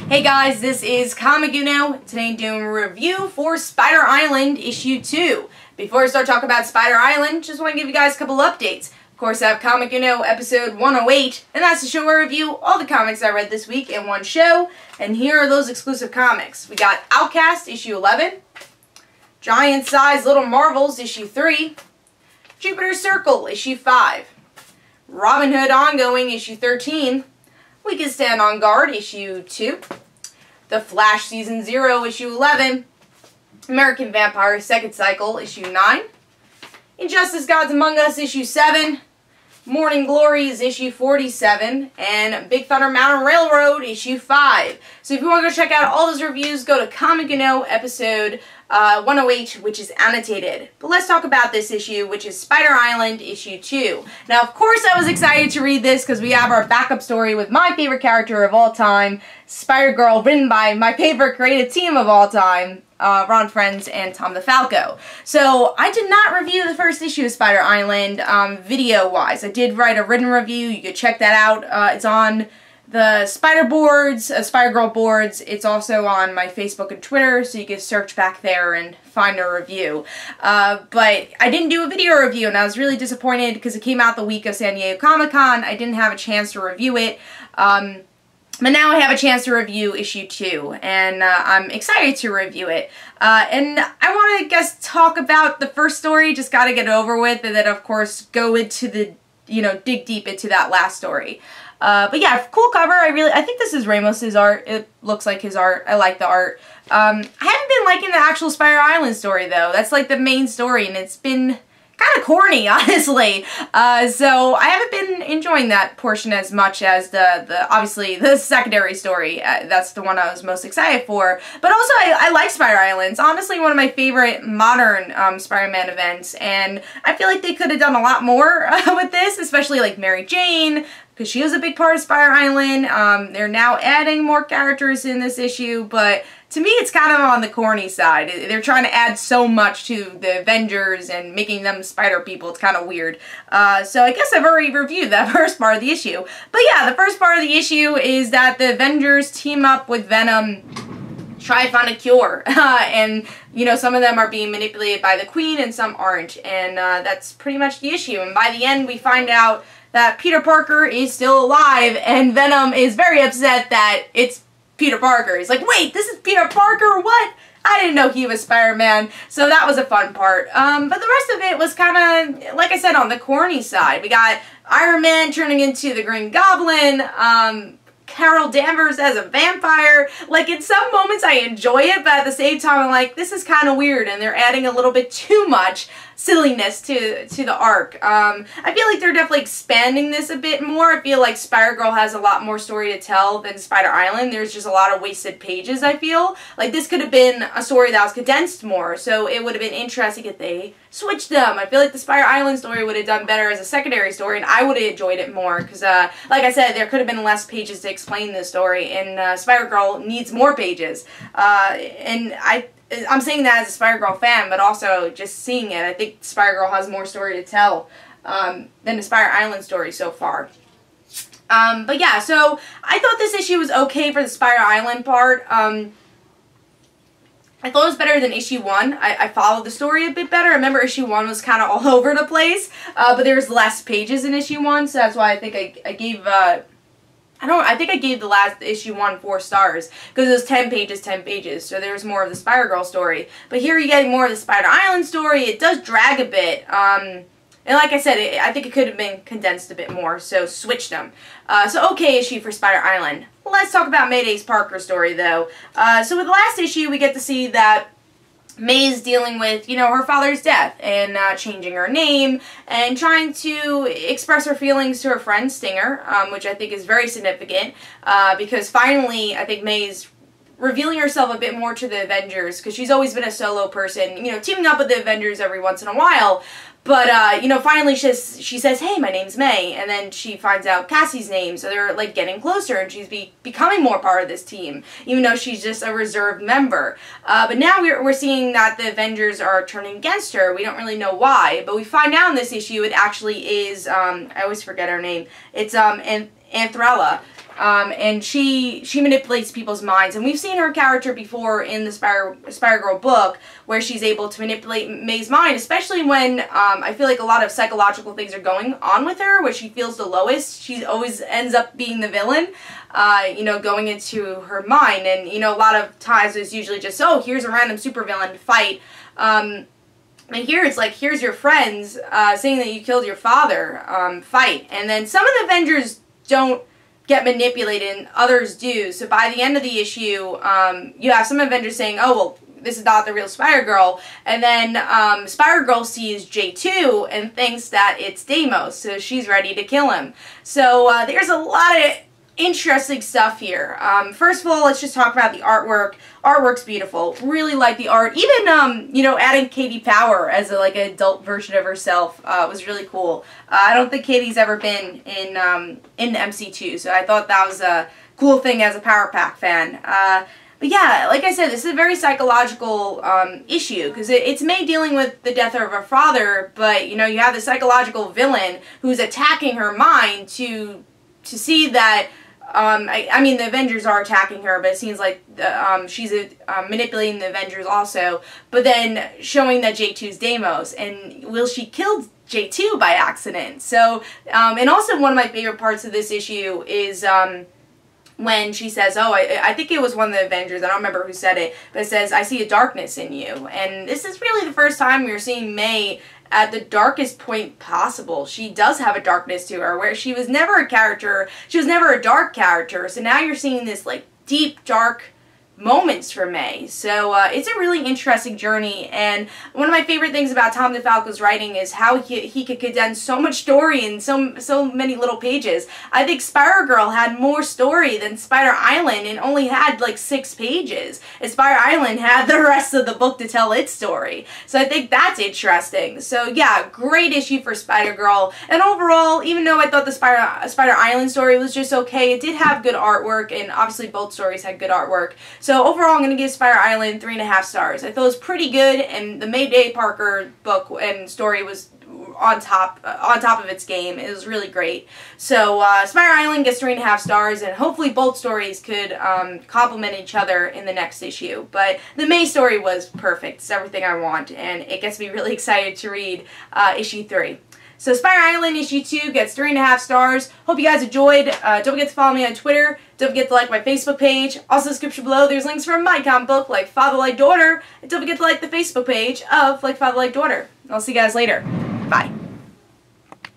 Hey guys, this is Comic Uno. Today I'm doing a review for Spider Island issue 2. Before I start talking about Spider Island, just want to give you guys a couple updates. Of course, I have Comic Uno episode 108, and that's the show where I review all the comics I read this week in one show. And here are those exclusive comics. We got Outcast issue 11, Giant Size Little Marvels issue 3, Jupiter's Circle issue 5, Robin Hood Ongoing issue 13, We Can Stand on Guard issue 2, The Flash season 0 issue 11, American Vampire second cycle issue 9, Injustice Gods Among Us issue 7, Morning Glories issue 47, and Big Thunder Mountain Railroad issue 5. So if you want to go check out all those reviews, go to Comic Uno episode 108, which is annotated. But let's talk about this issue, which is Spider Island issue 2. Now, of course, I was excited to read this because we have our backup story with my favorite character of all time, Spider-Girl, written by my favorite creative team of all time, Ron Frenz and Tom DeFalco. So I did not review the first issue of Spider Island video-wise. I did write a written review. You could check that out. It's on the Spider boards, Spider-Girl boards. It's also on my Facebook and Twitter, so you can search back there and find a review. But I didn't do a video review, and I was really disappointed because it came out the week of San Diego Comic-Con. I didn't have a chance to review it. But now I have a chance to review issue 2, and I'm excited to review it. And I want to, talk about the first story, just gotta get it over with, and then, of course, go into the, dig deep into that last story. But yeah, cool cover. I think this is Ramos's art. It looks like his art. I like the art. I haven't been liking the actual Spider Island story, though. That's like the main story, and it's been kind of corny, honestly. So I haven't been enjoying that portion as much as obviously the secondary story. That's the one I was most excited for. But also I like Spider Island. It's honestly one of my favorite modern Spider-Man events, and I feel like they could have done a lot more with this, especially like Mary Jane, because she was a big part of Spider Island. They're now adding more characters in this issue, but to me, it's kind of on the corny side. They're trying to add so much to the Avengers and making them spider people. It's kind of weird. So I guess I've already reviewed that first part of the issue. But yeah, the first part of the issue is that the Avengers team up with Venom, try to find a cure. And, some of them are being manipulated by the Queen and some aren't. And that's pretty much the issue. And by the end, we find out that Peter Parker is still alive, and Venom is very upset that it's Peter Parker. He's like, wait, this is Peter Parker? What? I didn't know he was Spider-Man. So that was a fun part. But the rest of it was kind of, like I said, on the corny side. We got Iron Man turning into the Green Goblin, Carol Danvers as a vampire. Like, in some moments I enjoy it, but at the same time I'm like, this is kind of weird, and they're adding a little bit too much silliness to the arc. I feel like they're definitely expanding this a bit more. I feel like Spider-Girl has a lot more story to tell than Spider Island. There's just a lot of wasted pages, I feel. Like, this could have been a story that was condensed more, so it would have been interesting if they switched them. I feel like the Spider Island story would have done better as a secondary story, and I would have enjoyed it more, because, like I said, there could have been less pages to explain this story, and Spider-Girl needs more pages. And I'm saying that as a Spider-Girl fan, but also just seeing it. I think Spider-Girl has more story to tell than the Spider Island story so far. But yeah, so I thought this issue was okay for the Spider Island part. I thought it was better than issue 1. I followed the story a bit better. I remember issue 1 was kind of all over the place, but there's less pages in issue 1, so that's why I think I gave... I think I gave the last issue 1 4 stars, because it was 10 pages, so there's more of the Spider-Girl story. But here you're getting more of the Spider Island story. It does drag a bit, and like I said, I think it could have been condensed a bit more, so switched them. So okay issue for Spider Island. Let's talk about Mayday's Parker story, though. So with the last issue, we get to see that May's dealing with, her father's death, and changing her name, and trying to express her feelings to her friend Stinger, which I think is very significant, because finally, I think May's revealing herself a bit more to the Avengers, because she's always been a solo person, teaming up with the Avengers every once in a while. But, finally she says, hey, my name's May, and then she finds out Cassie's name, so they're, like, getting closer, and she's becoming more part of this team, even though she's just a reserved member. But now we're seeing that the Avengers are turning against her. We don't really know why, but we find out in this issue it actually is, I always forget her name. It's, Anthrella. And she manipulates people's minds, and we've seen her character before in the Spider-Girl book, where she's able to manipulate May's mind, especially when I feel like a lot of psychological things are going on with her, where she feels the lowest. She always ends up being the villain, you know, going into her mind, and, you know, a lot of times it's usually just, oh, here's a random supervillain to fight, and here it's like, here's your friends saying that you killed your father, fight, and then some of the Avengers don't get manipulated and others do. So by the end of the issue, you have some Avengers saying, oh, well, this is not the real Spider-Girl, and then Spider-Girl sees J2 and thinks that it's Deimos, so she's ready to kill him. So there's a lot of interesting stuff here. First of all, let's just talk about the artwork. Artwork's beautiful. Really like the art. Even, you know, adding Katie Power as a, like, an adult version of herself was really cool. I don't think Katie's ever been in MC2, so I thought that was a cool thing as a Power Pack fan. But yeah, like I said, this is a very psychological issue, because it's May dealing with the death of her father, but, you know, you have the psychological villain who's attacking her mind to see that I mean, the Avengers are attacking her, but it seems like she's manipulating the Avengers also, but then showing that J2's Deimos, and will she kill J2 by accident? So, and also one of my favorite parts of this issue is when she says, oh, I think it was one of the Avengers, I don't remember who said it, but it says, I see a darkness in you, and this is really the first time we're seeing May at the darkest point possible. She does have a darkness to her, where she was never a character, she was never a dark character, so now you're seeing this, like, deep, dark moments for May. So it's a really interesting journey, and one of my favorite things about Tom DeFalco's writing is how he could condense so much story in so many little pages. I think Spider-Girl had more story than Spider Island and only had like 6 pages, and Spider Island had the rest of the book to tell its story. So I think that's interesting. So yeah, great issue for Spider-Girl, and overall, even though I thought the Spider Island story was just okay, it did have good artwork, and obviously both stories had good artwork. So overall, I'm going to give Spider Island 3.5 stars. I thought it was pretty good, and the Mayday Parker book and story was on top of its game. It was really great. So Spider Island gets 3.5 stars, and hopefully both stories could complement each other in the next issue. But the May story was perfect. It's everything I want, and it gets me really excited to read issue 3. So Spider Island issue 2 gets 3.5 stars. Hope you guys enjoyed. Don't forget to follow me on Twitter. Don't forget to like my Facebook page. Also, in the description below, there's links for my comic book, Like Father Like Daughter. And don't forget to like the Facebook page of Like Father Like Daughter. I'll see you guys later. Bye.